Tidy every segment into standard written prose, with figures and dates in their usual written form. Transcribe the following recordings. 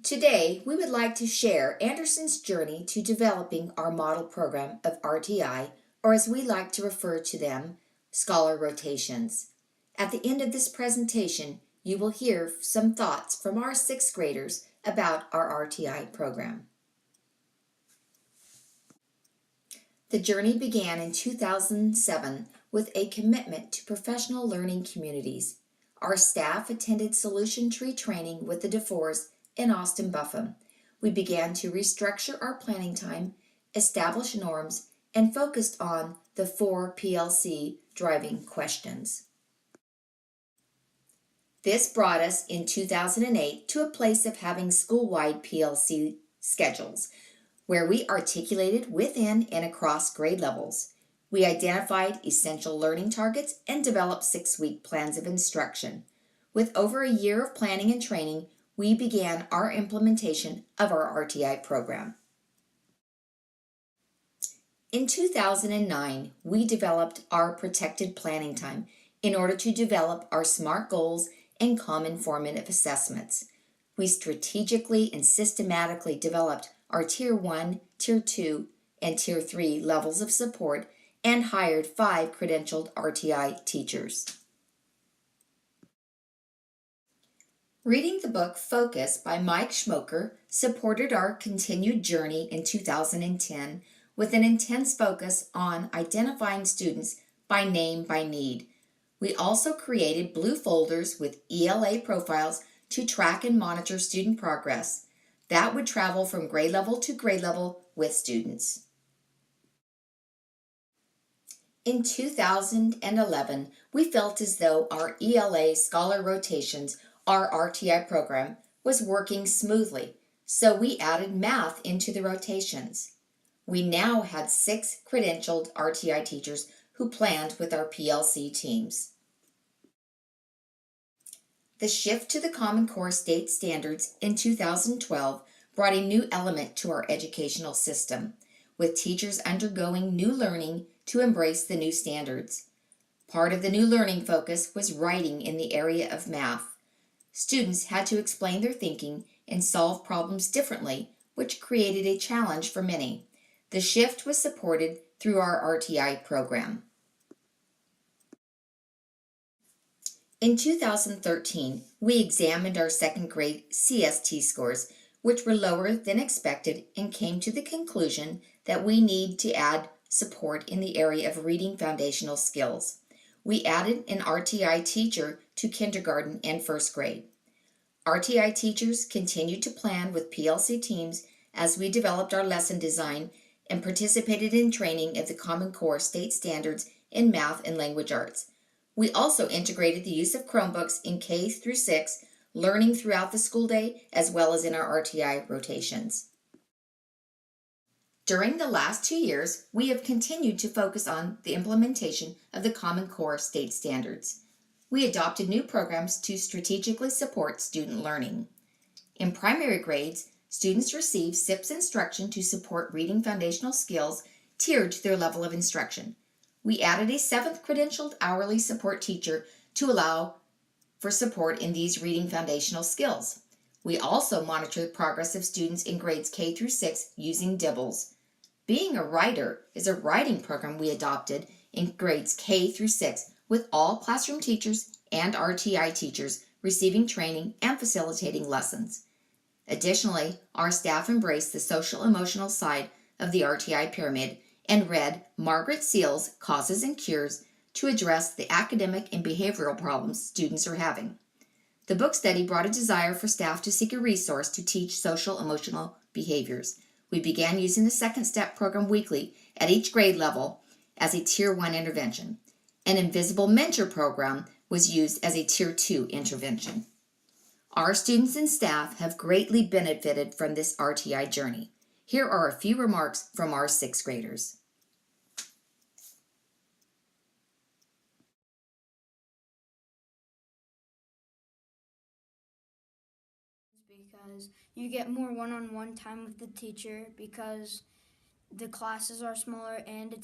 Today, we would like to share Anderson's journey to developing our model program of RTI, or as we like to refer to them, scholar rotations. At the end of this presentation, you will hear some thoughts from our sixth graders about our RTI program. The journey began in 2007 with a commitment to professional learning communities. Our staff attended solution tree training with the DeFores in Austin Buffum. We began to restructure our planning time, establish norms, and focused on the 4 PLC driving questions. This brought us in 2008 to a place of having school-wide PLC schedules, where we articulated within and across grade levels. We identified essential learning targets and developed 6-week plans of instruction. With over a year of planning and training, we began our implementation of our RTI program. In 2009, we developed our protected planning time in order to develop our SMART goals and common formative assessments. We strategically and systematically developed our Tier 1, Tier 2, and Tier 3 levels of support and hired 5 credentialed RTI teachers. Reading the book Focus by Mike Schmoker supported our continued journey in 2010 with an intense focus on identifying students by name by need. We also created blue folders with ELA profiles to track and monitor student progress. That would travel from grade level to grade level with students. In 2011, we felt as though our ELA scholar rotations, our RTI program, was working smoothly, so we added math into the rotations. We now had 6 credentialed RTI teachers who planned with our PLC teams. The shift to the Common Core state standards in 2012 brought a new element to our educational system, with teachers undergoing new learning to embrace the new standards. Part of the new learning focus was writing in the area of math. Students had to explain their thinking and solve problems differently, which created a challenge for many. The shift was supported through our RTI program. In 2013, we examined our second grade CST scores, which were lower than expected, and came to the conclusion that we need to add support in the area of reading foundational skills. We added an RTI teacher to kindergarten and first grade. RTI teachers continued to plan with PLC teams as we developed our lesson design and participated in training of the Common Core state standards in math and language arts. We also integrated the use of Chromebooks in K through 6, learning throughout the school day, as well as in our RTI rotations. During the last 2 years, we have continued to focus on the implementation of the Common Core state standards. We adopted new programs to strategically support student learning. In primary grades, students receive SIPS instruction to support reading foundational skills tiered to their level of instruction. We added a 7th credentialed hourly support teacher to allow for support in these reading foundational skills. We also monitor the progress of students in grades K through 6 using Dibbles. Being a Writer is a writing program we adopted in grades K through 6 with all classroom teachers and RTI teachers receiving training and facilitating lessons. Additionally, our staff embraced the social-emotional side of the RTI pyramid and read Margaret Seal's Causes and Cures to address the academic and behavioral problems students are having. The book study brought a desire for staff to seek a resource to teach social-emotional behaviors. We began using the Second Step program weekly at each grade level as a Tier 1 intervention. An Invisible Mentor program was used as a Tier 2 intervention. Our students and staff have greatly benefited from this RTI journey. Here are a few remarks from our 6th graders. Because you get more one-on-one time with the teacher because the classes are smaller, and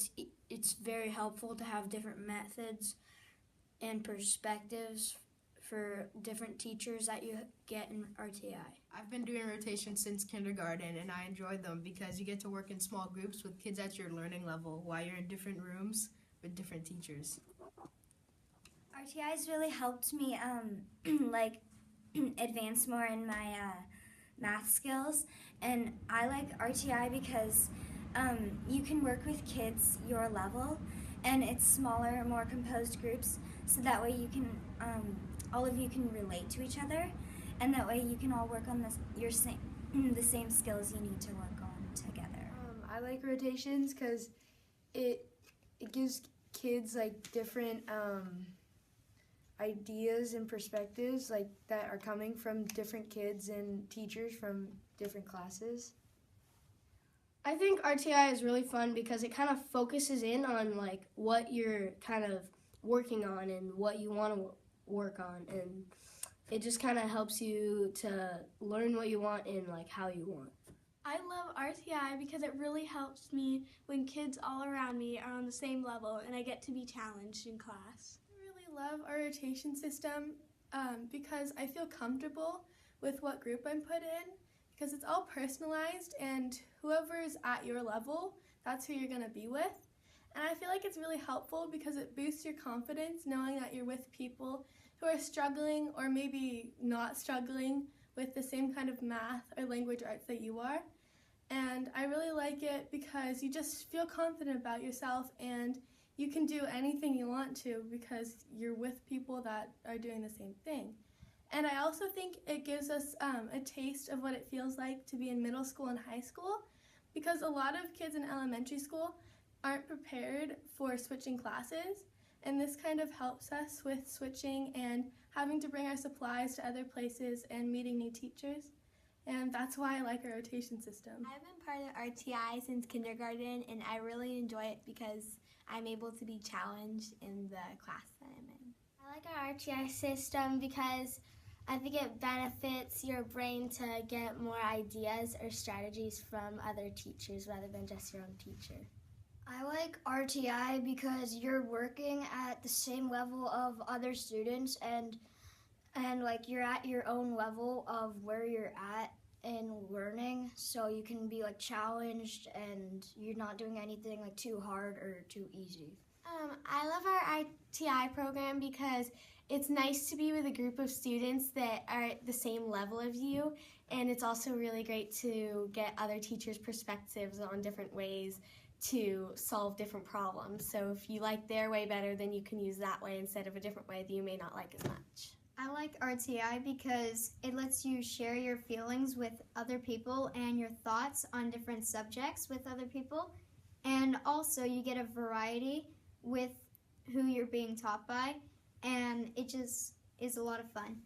it's very helpful to have different methods and perspectives for different teachers that you get in RTI. I've been doing rotations since kindergarten, and I enjoy them because you get to work in small groups with kids at your learning level while you're in different rooms with different teachers. RTI has really helped me like advance more in my math skills, and I like RTI because you can work with kids your level, and it's smaller, more composed groups, so that way you can all of you can relate to each other, and that way you can all work on the same skills you need to work on together. I like rotations because it gives kids like different ideas and perspectives like that are coming from different kids and teachers from different classes. I think RTI is really fun because it kind of focuses in on like what you're kind of working on and what you want to work on, and it just kind of helps you to learn what you want and like how you want. I love RTI because it really helps me when kids all around me are on the same level and I get to be challenged in class. I really love our rotation system because I feel comfortable with what group I'm put in, because it's all personalized and whoever is at your level, that's who you're going to be with. And I feel like it's really helpful because it boosts your confidence knowing that you're with people who are struggling or maybe not struggling with the same kind of math or language arts that you are. And I really like it because you just feel confident about yourself and you can do anything you want to because you're with people that are doing the same thing. And I also think it gives us a taste of what it feels like to be in middle school and high school, because a lot of kids in elementary school aren't prepared for switching classes, and this kind of helps us with switching and having to bring our supplies to other places and meeting new teachers. And that's why I like our rotation system. I've been part of RTI since kindergarten and I really enjoy it because I'm able to be challenged in the class that I'm in. I like our RTI system because I think it benefits your brain to get more ideas or strategies from other teachers rather than just your own teacher. I like RTI because you're working at the same level of other students and like you're at your own level of where you're at in learning, so you can be like challenged and you're not doing anything like too hard or too easy. I love our RTI program because it's nice to be with a group of students that are at the same level as you, and it's also really great to get other teachers' perspectives on different ways to solve different problems. So if you like their way better, then you can use that way instead of a different way that you may not like as much. I like RTI because it lets you share your feelings with other people and your thoughts on different subjects with other people. And also you get a variety with who you're being taught by, and it just is a lot of fun.